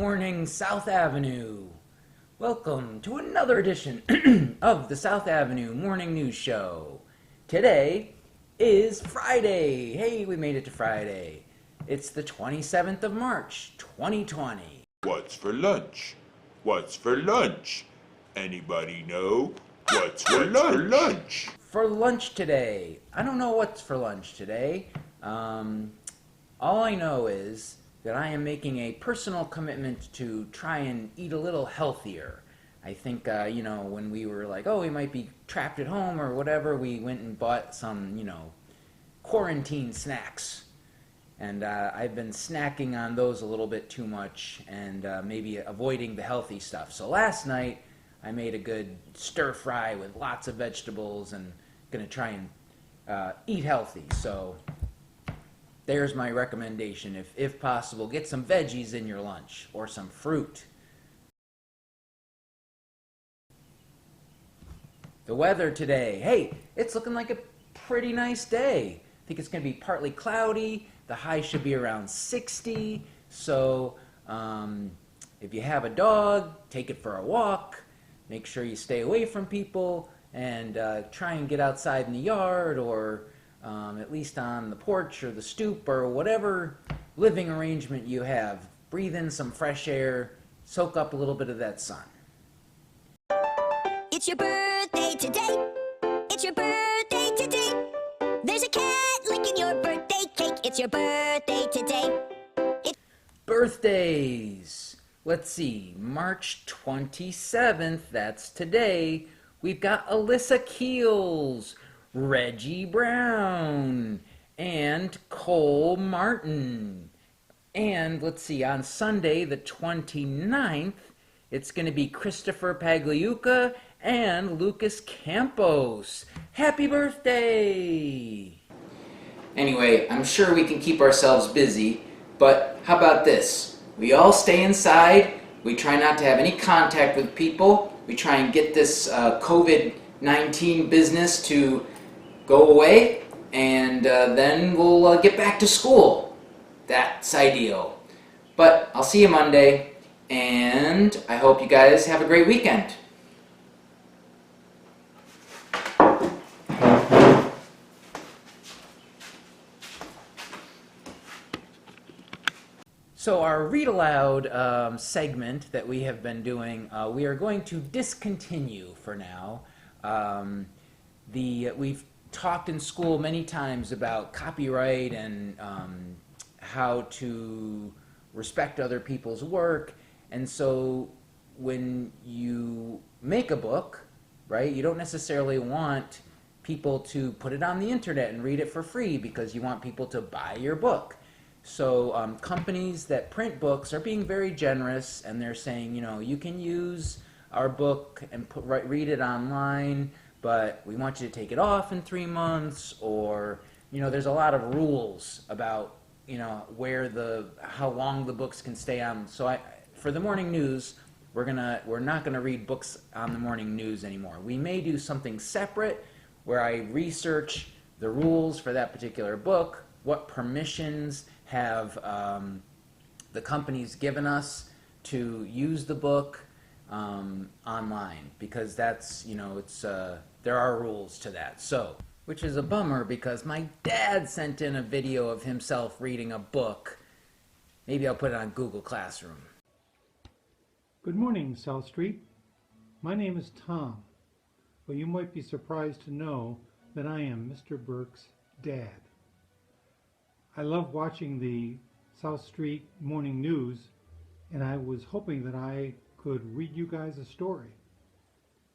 morning, South Avenue. Welcome to another edition of the South Avenue Morning News Show. Today is Friday. Hey, we made it to Friday. It's the 27th of March, 2020. What's for lunch? What's for lunch? Anybody know? What's for lunch? For lunch today, I don't know what's for lunch today. All I know is that I am making a personal commitment to try and eat a little healthier. I think, when we were like, oh, we might be trapped at home or whatever, we went and bought some, quarantine snacks. And I've been snacking on those a little bit too much and maybe avoiding the healthy stuff. So last night, I made a good stir fry with lots of vegetables and gonna try and eat healthy. So there's my recommendation. If possible, get some veggies in your lunch or some fruit. The weather today, hey, it's looking like a pretty nice day. I think it's going to be partly cloudy. The high should be around 60. So if you have a dog, take it for a walk. Make sure you stay away from people and try and get outside in the yard or at least on the porch or the stoop or whatever living arrangement you have. Breathe in some fresh air, soak up a little bit of that sun. It's your birthday today. It's your birthday today. There's a cat licking your birthday cake. It's your birthday today. Birthdays. Let's see, March 27th, that's today. We've got Alyssa Keels, Reggie Brown, and Cole Martin. And let's see, on Sunday, the 29th, it's going to be Christopher Pagliuca and Lucas Campos. Happy birthday! Anyway, I'm sure we can keep ourselves busy, but how about this? We all stay inside, we try not to have any contact with people, we try and get this COVID-19 business to go away, and then we'll get back to school. That's ideal. But I'll see you Monday, and I hope you guys have a great weekend. So our Read Aloud segment that we have been doing, we are going to discontinue for now. We've talked in school many times about copyright and how to respect other people's work. And so when you make a book, right, you don't necessarily want people to put it on the internet and read it for free because you want people to buy your book. So companies that print books are being very generous, and they're saying, you can use our book and read it online, but we want you to take it off in 3 months, or there's a lot of rules about how long the books can stay on. So for the morning news, we're not gonna read books on the morning news anymore. We may do something separate where I research the rules for that particular book, what permissions have the companies given us to use the book online, because that's there are rules to that. So, which is a bummer because my dad sent in a video of himself reading a book. Maybe I'll put it on Google Classroom. Good morning, South Street. My name is Tom. Well, you might be surprised to know that I am Mr. Burke's dad. I love watching the South Street morning news, and I was hoping that I could read you guys a story.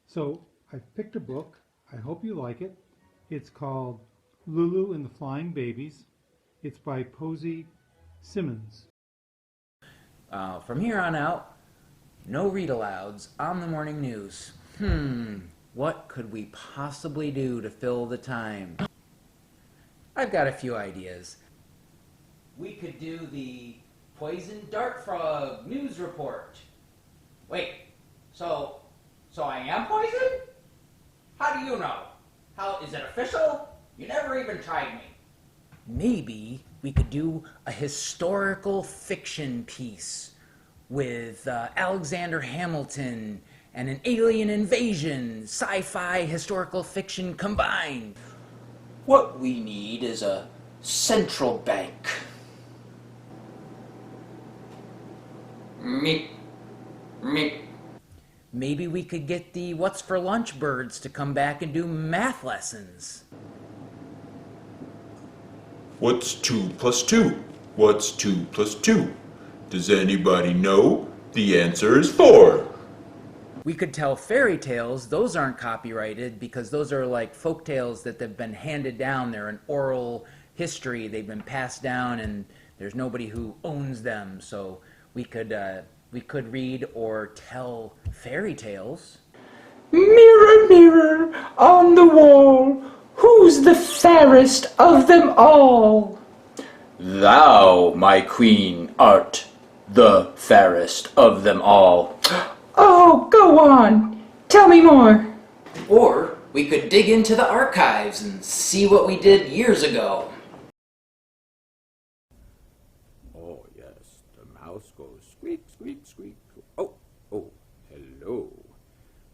So I've picked a book. I hope you like it. It's called Lulu and the Flying Babies. It's by Posey Simmons. From here on out, no read-alouds on the morning news. What could we possibly do to fill the time? I've got a few ideas. We could do the Poison Dart Frog news report. Wait, so I am poisoned? How do you know? How is it official? You never even tried me. Maybe we could do a historical fiction piece with Alexander Hamilton and an alien invasion, sci-fi, historical fiction combined. What we need is a central bank. Me. Maybe we could get the What's for Lunch birds to come back and do math lessons. What's 2 plus 2? What's 2 plus 2? Does anybody know? The answer is 4. We could tell fairy tales. Those aren't copyrighted because those are like folk tales that have been handed down. They're an oral history. They've been passed down and there's nobody who owns them. So we could read or tell fairy tales. Mirror, mirror on the wall, who's the fairest of them all? Thou, my queen, art the fairest of them all. Oh, go on. Tell me more. Or we could dig into the archives and see what we did years ago. Oh, yes, the mouse goes squeak, squeak, squeak. Oh, hello.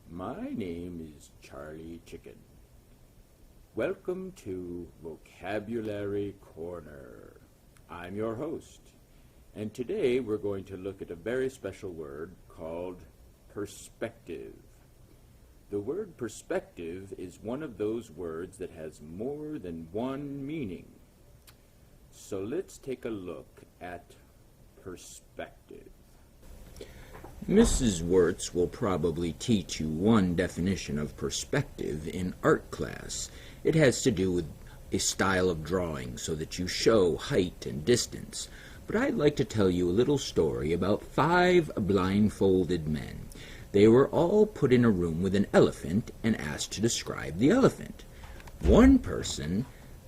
My name is Charlie Chicken. Welcome to Vocabulary Corner. I'm your host, and today we're going to look at a very special word called perspective. The word perspective is one of those words that has more than one meaning. So let's take a look at perspective. Mrs. Wirtz will probably teach you one definition of perspective in art class. It has to do with a style of drawing so that you show height and distance. But I'd like to tell you a little story about 5 blindfolded men. They were all put in a room with an elephant and asked to describe the elephant. One person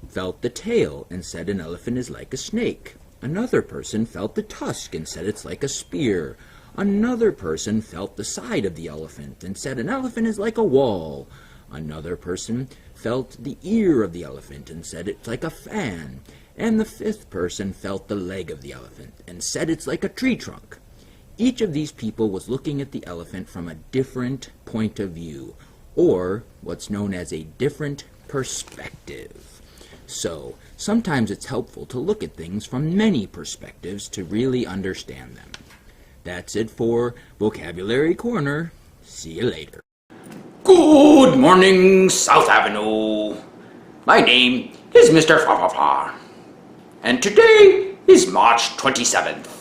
felt the tail and said an elephant is like a snake. Another person felt the tusk and said it's like a spear. Another person felt the side of the elephant and said an elephant is like a wall. Another person felt the ear of the elephant and said it's like a fan. And the 5th person felt the leg of the elephant and said it's like a tree trunk. Each of these people was looking at the elephant from a different point of view, or what's known as a different perspective. So, sometimes it's helpful to look at things from many perspectives to really understand them. That's it for Vocabulary Corner. See you later. Good morning, South Avenue. My name is Mr. Fa Fa Fa, and today is March 27th.